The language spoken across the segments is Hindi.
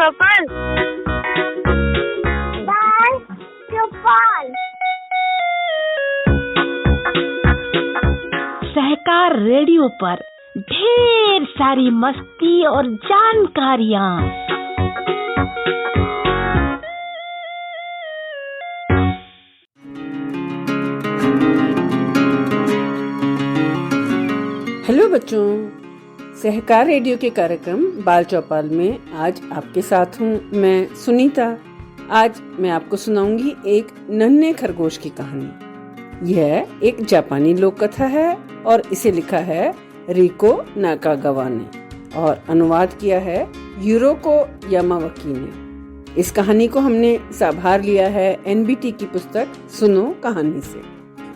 चौपाल। बाल चौपाल। सहकार रेडियो पर ढेर सारी मस्ती और जानकारियाँ। हेलो बच्चों, सहकार रेडियो के कार्यक्रम बाल चौपाल में आज आपके साथ हूँ मैं सुनीता। आज मैं आपको सुनाऊंगी एक नन्हे खरगोश की कहानी। यह एक जापानी लोक कथा है और इसे लिखा है रिको नाकागावा ने और अनुवाद किया है यूरोको यामावाकी ने। इस कहानी को हमने साभार लिया है एनबीटी की पुस्तक सुनो कहानी से।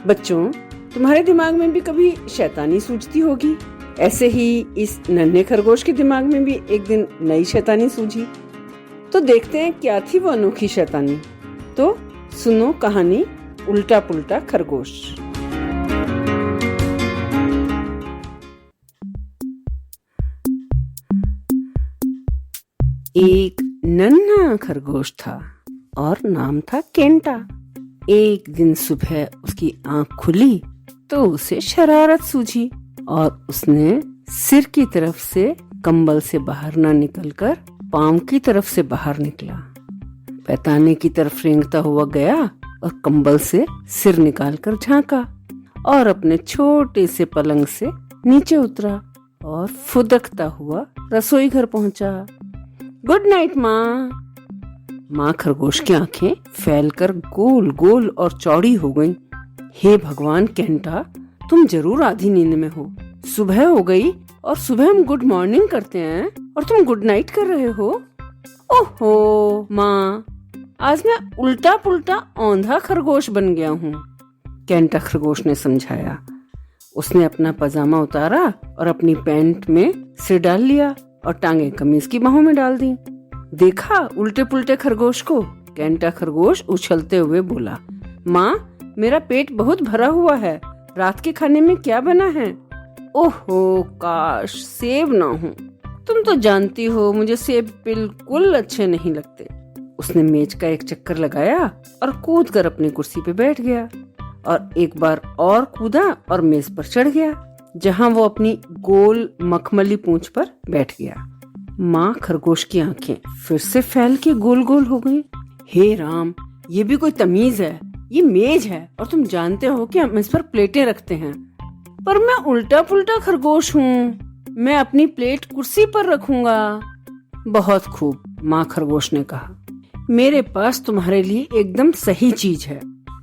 बच्चों, तुम्हारे दिमाग में भी कभी शैतानी सूझती होगी। ऐसे ही इस नन्हे खरगोश के दिमाग में भी एक दिन नई शैतानी सूझी। तो देखते हैं क्या थी वो अनोखी शैतानी। तो सुनो कहानी उल्टा पुल्टा खरगोश। एक नन्हा खरगोश था और नाम था केंटा। एक दिन सुबह उसकी आंख खुली तो उसे शरारत सूझी और उसने सिर की तरफ से कंबल से बाहर न निकलकर पांव की तरफ से बाहर निकला। पैताने की तरफ रेंगता हुआ गया और कंबल से सिर निकालकर झांका और अपने छोटे से पलंग से नीचे उतरा और फुदकता हुआ रसोई घर पहुंचा। गुड नाइट माँ। माँ खरगोश की आंखें फैलकर गोल गोल और चौड़ी हो गईं। हे भगवान केंटा, तुम जरूर आधी नींद में हो। सुबह हो गई और सुबह हम गुड मॉर्निंग करते हैं और तुम गुड नाइट कर रहे हो। ओहो माँ, आज मैं उल्टा पुल्टा औंधा खरगोश बन गया हूँ, केंटा खरगोश ने समझाया। उसने अपना पजामा उतारा और अपनी पैंट में सिर डाल लिया और टांगे कमीज की बाहों में डाल दी। देखा उल्टे पुल्टे खरगोश को? केंटा खरगोश उछलते हुए बोला, माँ मेरा पेट बहुत भरा हुआ है। रात के खाने में क्या बना है? ओहो काश सेब ना हो। तुम तो जानती हो मुझे सेब बिल्कुल अच्छे नहीं लगते। उसने मेज का एक चक्कर लगाया और कूदकर अपनी कुर्सी पे बैठ गया और एक बार और कूदा और मेज पर चढ़ गया, जहां वो अपनी गोल मखमली पूंछ पर बैठ गया। माँ खरगोश की आंखें फिर से फैल के गोल गोल हो गईं। हे राम, ये भी कोई तमीज है? ये मेज है और तुम जानते हो कि हम इस पर प्लेटें रखते हैं। पर मैं उल्टा पुल्टा खरगोश हूँ, मैं अपनी प्लेट कुर्सी पर रखूंगा। बहुत खूब, माँ खरगोश ने कहा। मेरे पास तुम्हारे लिए एकदम सही चीज है।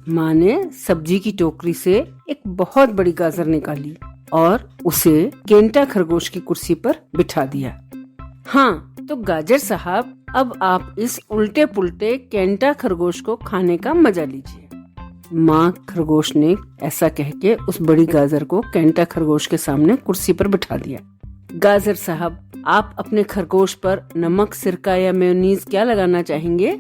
माँ ने सब्जी की टोकरी से एक बहुत बड़ी गाजर निकाली और उसे केंटा खरगोश की कुर्सी पर बिठा दिया। हाँ तो गाजर साहब, अब आप इस उल्टे पुल्टे केंटा खरगोश को खाने का मजा लीजिए। माँ खरगोश ने ऐसा कह के उस बड़ी गाजर को केंटा खरगोश के सामने कुर्सी पर बिठा दिया। गाजर साहब, आप अपने खरगोश पर नमक, सिरका या मेयोनीज क्या लगाना चाहेंगे?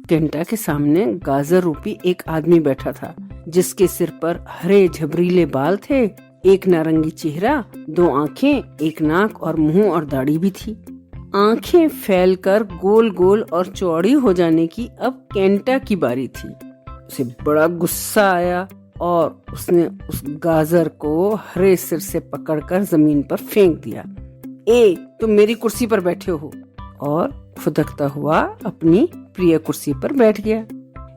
केंटा के सामने गाजर रूपी एक आदमी बैठा था, जिसके सिर पर हरे झबरीले बाल थे, एक नारंगी चेहरा, 2 आँखें, एक नाक और मुंह और दाढ़ी भी थी। आँखें फैलकर गोल गोल और चौड़ी हो जाने की अब केंटा की बारी थी। उसे बड़ा गुस्सा आया और उसने उस गाजर को हरे सिर से पकड़कर जमीन पर फेंक दिया। तुम मेरी कुर्सी पर बैठे हो, और फुदकता हुआ अपनी प्रिय कुर्सी पर बैठ गया।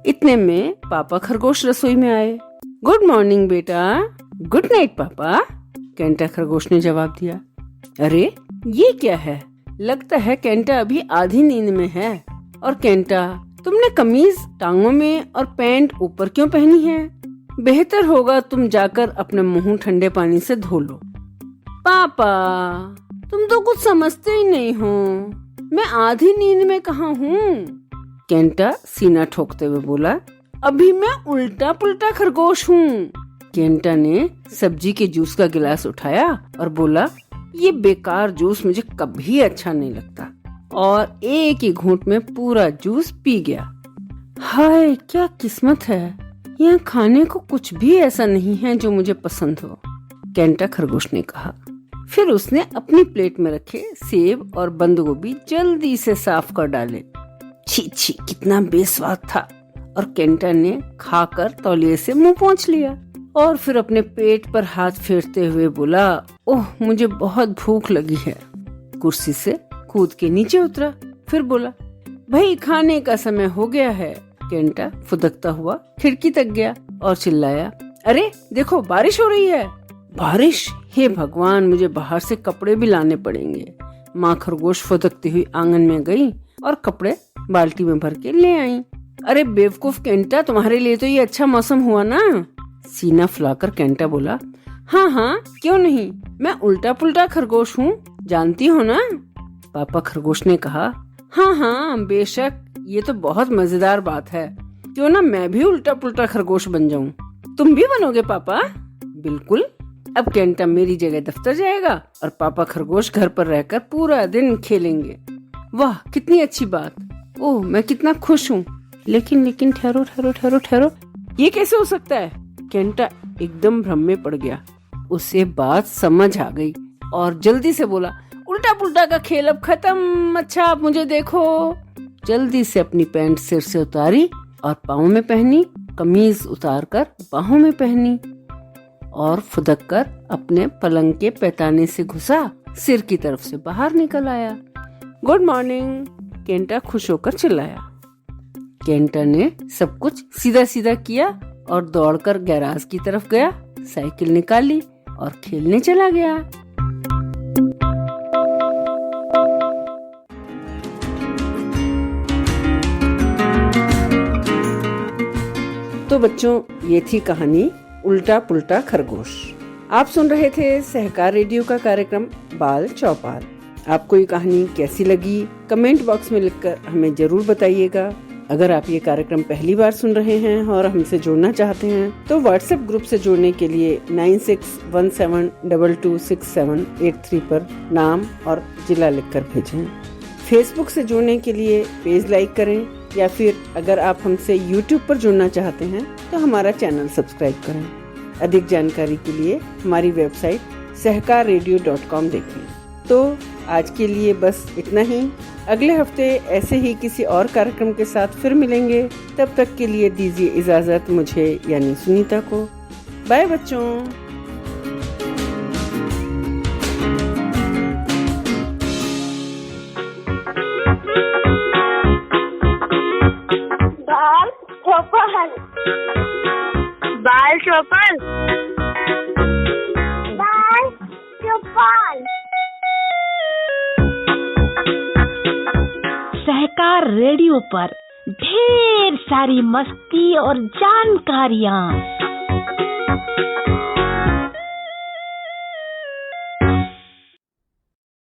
इतने में पापा खरगोश रसोई में आए। गुड मॉर्निंग बेटा। गुड नाइट पापा, केंटा खरगोश ने जवाब दिया। अरे ये क्या है? लगता है केंटा अभी आधी नींद में है। और केंटा, तुमने कमीज टांगों में और पैंट ऊपर क्यों पहनी है? बेहतर होगा तुम जाकर अपने मुंह ठंडे पानी से धो लो। पापा, तुम तो कुछ समझते ही नहीं हो, मैं आधी नींद में कहाँ हूँ? केंटा सीना ठोकते हुए बोला। अभी मैं उल्टा पुल्टा खरगोश हूँ। केंटा ने सब्जी के जूस का गिलास उठाया और बोला, ये बेकार जूस मुझे कभी अच्छा नहीं लगता, और एक ही घूंट में पूरा जूस पी गया। हाय क्या किस्मत है, यहाँ खाने को कुछ भी ऐसा नहीं है जो मुझे पसंद हो, केंटा खरगोश ने कहा। फिर उसने अपनी प्लेट में रखे सेब और बंद गोभी जल्दी से साफ कर डाले। छी छी, कितना बेस्वाद था। और केंटा ने खाकर तौलिए से मुंह पोंछ लिया और फिर अपने पेट पर हाथ फेरते हुए बोला, ओह मुझे बहुत भूख लगी है। कुर्सी से कूद के नीचे उतरा, फिर बोला, भाई खाने का समय हो गया है। केंटा फुदकता हुआ खिड़की तक गया और चिल्लाया, अरे देखो बारिश हो रही है। बारिश? हे भगवान, मुझे बाहर से कपड़े भी लाने पड़ेंगे। माँ खरगोश फुदकती हुई आंगन में गई और कपड़े बाल्टी में भर के ले आई। अरे बेवकूफ केंटा, तुम्हारे लिए तो ये अच्छा मौसम हुआ ना। सीना फुलाकर केंटा बोला, हाँ हाँ क्यों नहीं, मैं उल्टा पुल्टा खरगोश हूँ, जानती हो ना। पापा खरगोश ने कहा, हाँ हाँ बेशक, ये तो बहुत मजेदार बात है। क्यों ना मैं भी उल्टा पुल्टा खरगोश बन जाऊं। तुम भी बनोगे पापा? बिल्कुल। अब केंटा मेरी जगह दफ्तर जाएगा और पापा खरगोश घर पर रहकर पूरा दिन खेलेंगे। वाह कितनी अच्छी बात। ओह मैं कितना खुश हूँ। लेकिन ठहरो ठहरो ठहरो ठहरो, ये कैसे हो सकता है? केंटा एकदम भ्रम में पड़ गया। उसे बात समझ आ गई और जल्दी से बोला, उल्टा पुल्टा का खेल अब खत्म। अच्छा आप मुझे देखो। जल्दी से अपनी पैंट सिर से उतारी और पाँव में पहनी, कमीज उतार कर बाहों में पहनी और फुदक कर अपने पलंग के पैताने से घुसा सिर की तरफ से बाहर निकल आया। गुड मॉर्निंग, केंटा खुश होकर चिल्लाया। केंटा ने सब कुछ सीधा सीधा किया और दौड़कर गैराज की तरफ गया, साइकिल निकाली और खेलने चला गया। तो बच्चों, ये थी कहानी उल्टा पुल्टा खरगोश। आप सुन रहे थे सहकार रेडियो का कार्यक्रम बाल चौपाल। आपको ये कहानी कैसी लगी कमेंट बॉक्स में लिखकर हमें जरूर बताइएगा। अगर आप ये कार्यक्रम पहली बार सुन रहे हैं और हमसे जुड़ना चाहते हैं तो व्हाट्सएप ग्रुप से जुड़ने के लिए 9617226783 पर नाम और जिला लिखकर भेजें। फेसबुक से जुड़ने के लिए पेज लाइक करें या फिर अगर आप हमसे यूट्यूब पर जुड़ना चाहते हैं तो हमारा चैनल सब्सक्राइब करें। अधिक जानकारी के लिए हमारी वेबसाइट सहकाररेडियो.com देखें। तो आज के लिए बस इतना ही। अगले हफ्ते ऐसे ही किसी और कार्यक्रम के साथ फिर मिलेंगे। तब तक के लिए दीजिए इजाजत मुझे यानी सुनीता को। बाय बच्चों। बाल चौपाल, बाल चौपाल, बाल चौपाल। सहकार रेडियो पर ढेर सारी मस्ती और जानकारियाँ।